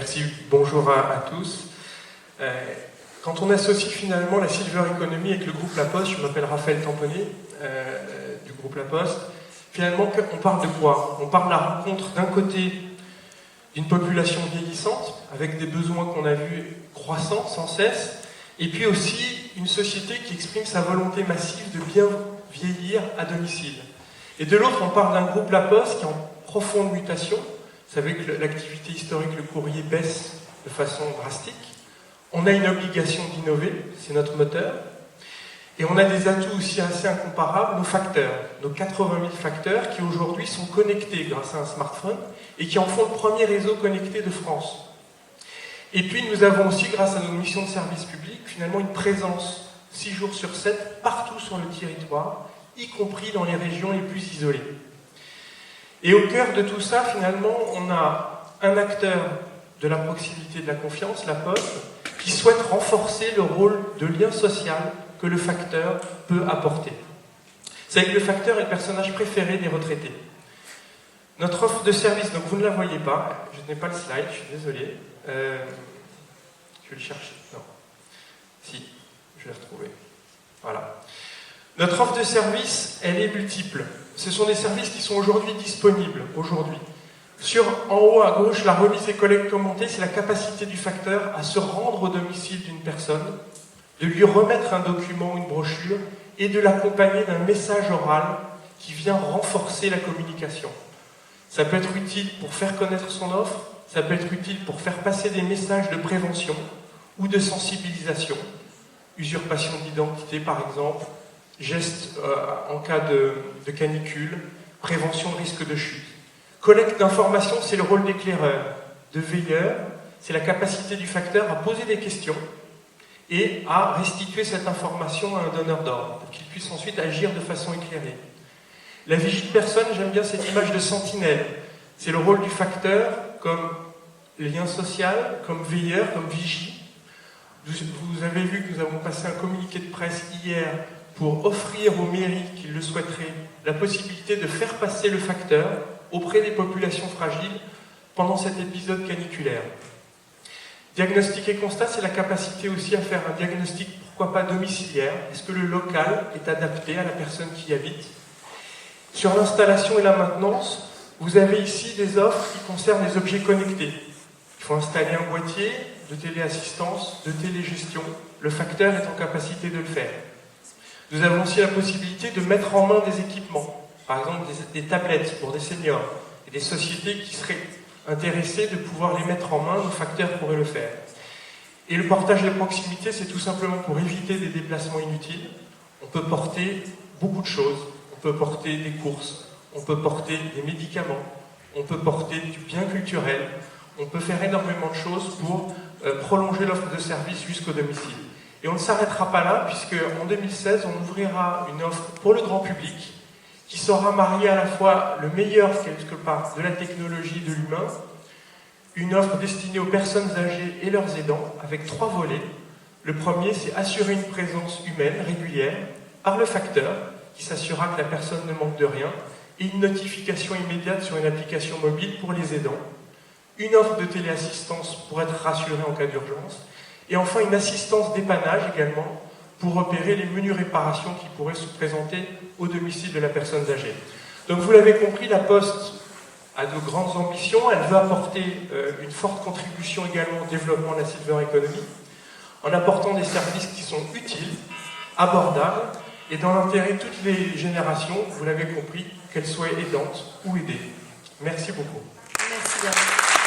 Merci, bonjour à tous. Quand on associe finalement la Silver Economy avec le groupe La Poste, je m'appelle Raphaël Tamponnet du groupe La Poste, finalement on parle de quoi? On parle de la rencontre d'un côté d'une population vieillissante, avec des besoins qu'on a vus croissants sans cesse, et puis aussi une société qui exprime sa volonté massive de bien vieillir à domicile. Et de l'autre, on parle d'un groupe La Poste qui est en profonde mutation. Vous savez que l'activité historique, le courrier, baisse de façon drastique. On a une obligation d'innover, c'est notre moteur. Et on a des atouts aussi assez incomparables, nos facteurs, nos 80 000 facteurs qui aujourd'hui sont connectés grâce à un smartphone et qui en font le premier réseau connecté de France. Et puis nous avons aussi, grâce à nos missions de service public, finalement une présence 6 jours sur 7 partout sur le territoire, y compris dans les régions les plus isolées. Et au cœur de tout ça, finalement, on a un acteur de la proximité et de la confiance, La Poste, qui souhaite renforcer le rôle de lien social que le facteur peut apporter. C'est avec le facteur est le personnage préféré des retraités. Notre offre de service, donc vous ne la voyez pas, je n'ai pas le slide, je suis désolé. Je vais le chercher. Non. Si, je l'ai retrouvé. Voilà. Notre offre de service, elle est multiple. Ce sont des services qui sont aujourd'hui disponibles, aujourd'hui. En haut à gauche, la remise et collecte commentée, c'est la capacité du facteur à se rendre au domicile d'une personne, de lui remettre un document ou une brochure et de l'accompagner d'un message oral qui vient renforcer la communication. Ça peut être utile pour faire connaître son offre, ça peut être utile pour faire passer des messages de prévention ou de sensibilisation, usurpation d'identité par exemple, gestes en cas de canicule, prévention de risque de chute. Collecte d'informations, c'est le rôle d'éclaireur, de veilleur, c'est la capacité du facteur à poser des questions et à restituer cette information à un donneur d'ordre, pour qu'il puisse ensuite agir de façon éclairée. La vigie de personne, j'aime bien cette image de sentinelle. C'est le rôle du facteur comme lien social, comme veilleur, comme vigie. Vous avez vu que nous avons passé un communiqué de presse hier pour offrir aux mairies qui le souhaiteraient la possibilité de faire passer le facteur auprès des populations fragiles pendant cet épisode caniculaire. Diagnostic et constat, c'est la capacité aussi à faire un diagnostic, pourquoi pas domiciliaire. Est-ce que le local est adapté à la personne qui y habite? Sur l'installation et la maintenance, vous avez ici des offres qui concernent les objets connectés. Il faut installer un boîtier de téléassistance, de télégestion. Le facteur est en capacité de le faire. Nous avons aussi la possibilité de mettre en main des équipements, par exemple des tablettes pour des seniors, et des sociétés qui seraient intéressées de pouvoir les mettre en main, nos facteurs pourraient le faire. Et le portage de proximité, c'est tout simplement pour éviter des déplacements inutiles. On peut porter beaucoup de choses, on peut porter des courses, on peut porter des médicaments, on peut porter du bien culturel, on peut faire énormément de choses pour prolonger l'offre de service jusqu'au domicile. Et on ne s'arrêtera pas là, puisque en 2016, on ouvrira une offre pour le grand public, qui saura marier à la fois le meilleur, quelque part, de la technologie et de l'humain, une offre destinée aux personnes âgées et leurs aidants, avec 3 volets. Le premier, c'est assurer une présence humaine régulière par le facteur, qui s'assurera que la personne ne manque de rien, et une notification immédiate sur une application mobile pour les aidants. Une offre de téléassistance pour être rassuré en cas d'urgence. Et enfin, une assistance dépannage également pour opérer les menues réparations qui pourraient se présenter au domicile de la personne âgée. Donc vous l'avez compris, La Poste a de grandes ambitions. Elle veut apporter une forte contribution également au développement de la Silver Economy en apportant des services qui sont utiles, abordables et dans l'intérêt de toutes les générations, vous l'avez compris, qu'elles soient aidantes ou aidées. Merci beaucoup. Merci bien.